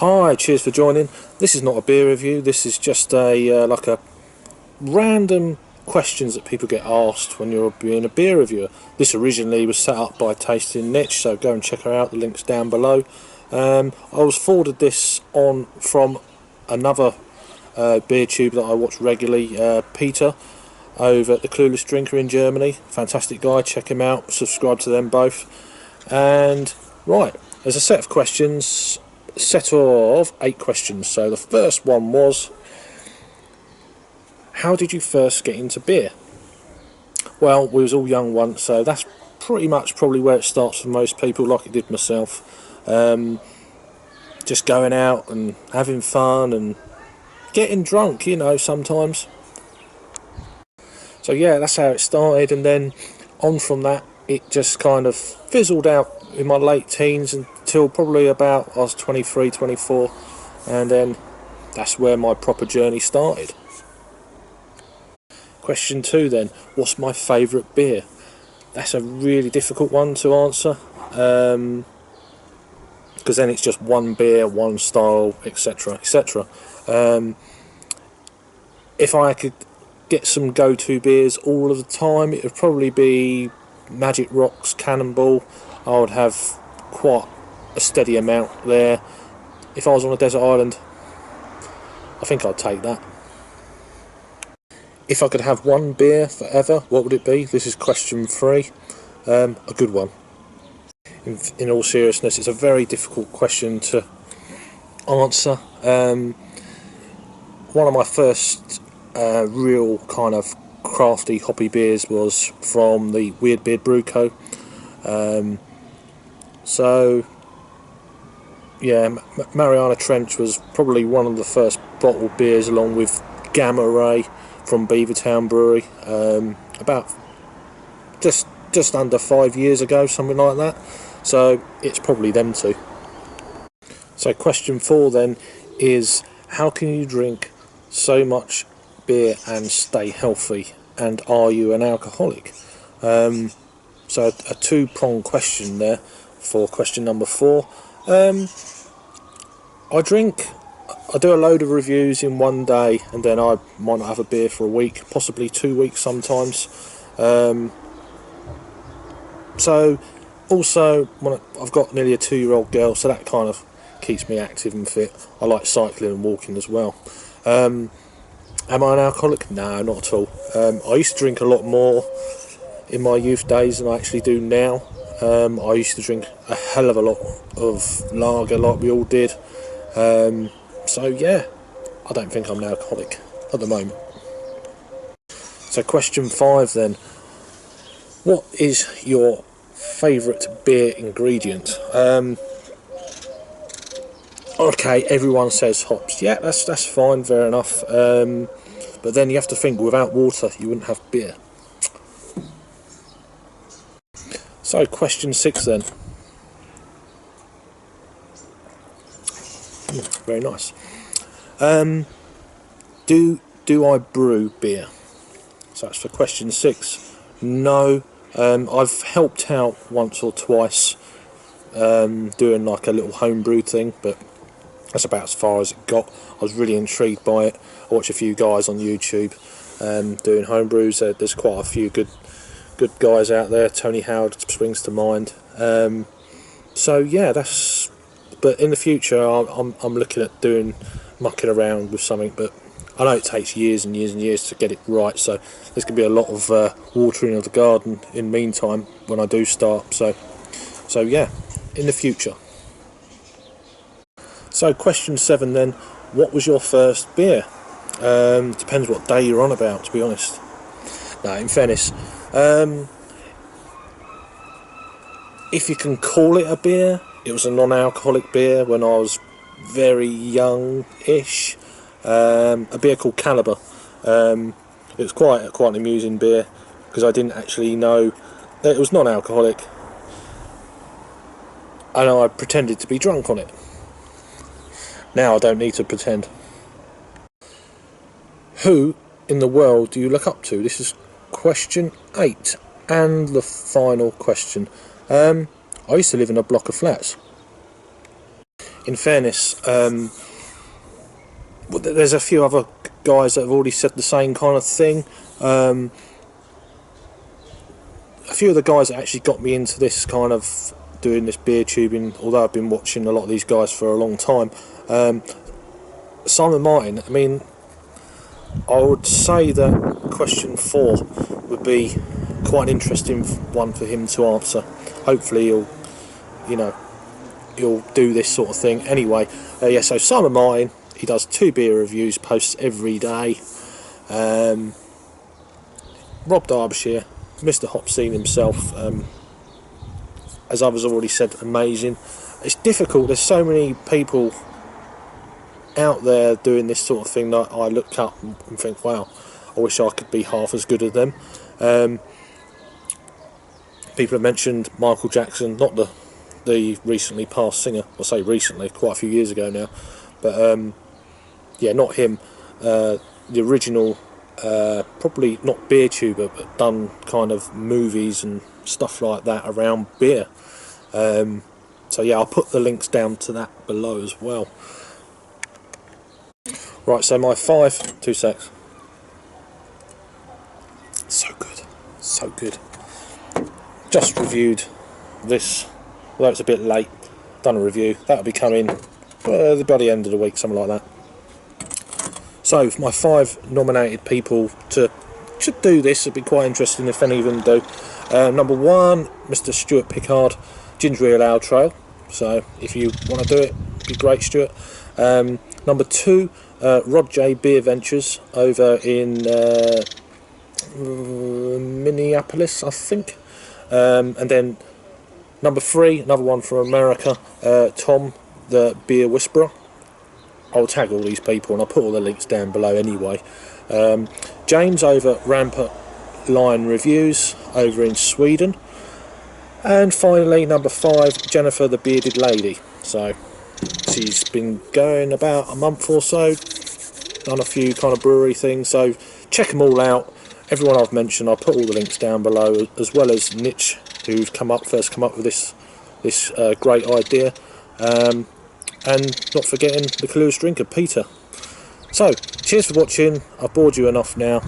Hi, cheers for joining. This is not a beer review. This is just a like a random questions that people get asked when you're being a beer reviewer. This originally was set up by Tasting Nitch, so go and check her out. The link's down below. I was forwarded this on from another beer tube that I watch regularly, Peter, over at The Clueless Drinker in Germany. Fantastic guy. Check him out. Subscribe to them both. And right, there's a set of questions. Set of 8 questions. So the first one was, how did you first get into beer? Well, we was all young once, so that's pretty much probably where it starts for most people, like it did myself. Just going out and having fun and getting drunk, you know, sometimes. So yeah, that's how it started, and then on from that it just kind of fizzled out in my late teens until probably about I was 23, 24, and then that's where my proper journey started. Question 2 then, what's my favourite beer? That's a really difficult one to answer, because then it's just one beer, one style, etc, etc. If I could get some go-to beers all of the time, it would probably be Magic Rocks, Cannonball. I would have quite a steady amount there. If I was on a desert island, I think I'd take that. If I could have one beer forever, what would it be? This is question 3. A good one. In all seriousness, it's a very difficult question to answer. One of my first real kind of crafty hoppy beers was from the Weird Beard Brew Co. So yeah, Mariana Trench was probably one of the first bottled beers, along with Gamma Ray from Beavertown Brewery, about just under 5 years ago, something like that. So it's probably them two. So question 4 then is, how can you drink so much beer and stay healthy, and are you an alcoholic? So a two-pronged question there for question number 4. I do a load of reviews in one day, and then I might not have a beer for a week, possibly 2 weeks sometimes. So also, I've got nearly a 2-year-old girl, so that kind of keeps me active and fit. I like cycling and walking as well. Am I an alcoholic? No, not at all. I used to drink a lot more in my youth days than I actually do now. I used to drink a hell of a lot of lager, like we all did. So yeah, I don't think I'm an alcoholic at the moment. So question 5 then, what is your favourite beer ingredient? Okay, everyone says hops. Yeah, that's fine, fair enough. But then you have to think, without water you wouldn't have beer. So question 6 then. Very nice. Do I brew beer? So that's for question 6. No. I've helped out once or twice, doing like a little homebrew thing, but that's about as far as it got. I was really intrigued by it. I watch a few guys on YouTube doing homebrews. There's quite a few good guys out there. Tony Howard springs to mind. So yeah, that's. But in the future, I'm looking at mucking around with something, but I know it takes years and years and years to get it right. So there's going to be a lot of watering of the garden in the meantime when I do start. So yeah, in the future. So question 7 then, what was your first beer? Depends what day you're on about, to be honest. No, in fairness, if you can call it a beer, it was a non-alcoholic beer when I was very young-ish. A beer called Caliber. It was quite an amusing beer, because I didn't actually know that it was non-alcoholic, and I pretended to be drunk on it. Now I don't need to pretend. Who in the world do you look up to? This is question 8 and the final question. I used to live in a block of flats. in fairness, there's a few other guys that have already said the same kind of thing. A few of the guys that actually got me into this kind of doing this beer tubing, although I've been watching a lot of these guys for a long time, Simon Martin, I mean, I would say that question 4 would be quite an interesting one for him to answer. Hopefully he'll do this sort of thing anyway. Yeah, so Simon Martin, he does 2 beer reviews, posts every day. Rob Derbyshire, Mr. Hop Scene himself, as others already said, amazing. It's difficult, there's so many people out there doing this sort of thing that I look up and think, wow, I wish I could be half as good as them. People have mentioned Michael Jackson, not the recently passed singer. I say recently, quite a few years ago now, but yeah, not him. The original, probably not beer tuber, but done kind of movies and stuff like that around beer. So yeah, I'll put the links down to that below as well. Right, so my 5, 2 secs. So good, so good. Just reviewed this, although it's a bit late, done a review. That'll be coming by the end of the week, something like that. So my 5 nominated people should do this. It'd be quite interesting if any of them do. Number 1, Mr. Stuart Pickard, Ginger Ale Ale Trail. So if you want to do it, it'd be great, Stuart. Number 2, Rod J Beer Ventures over in Minneapolis, I think. And then number 3, another one from America, Tom the Beer Whisperer. I'll tag all these people and I'll put all the links down below anyway. James over Rampart Line Reviews over in Sweden. And finally, number 5, Jennifer the Bearded Lady. So she's been going about a month or so, done a few kind of brewery things, so check them all out. Everyone I've mentioned, I'll put all the links down below, as well as Nitch, who's first come up with this great idea, and not forgetting the Clueless Drinker, Peter. So cheers for watching. I've bored you enough now.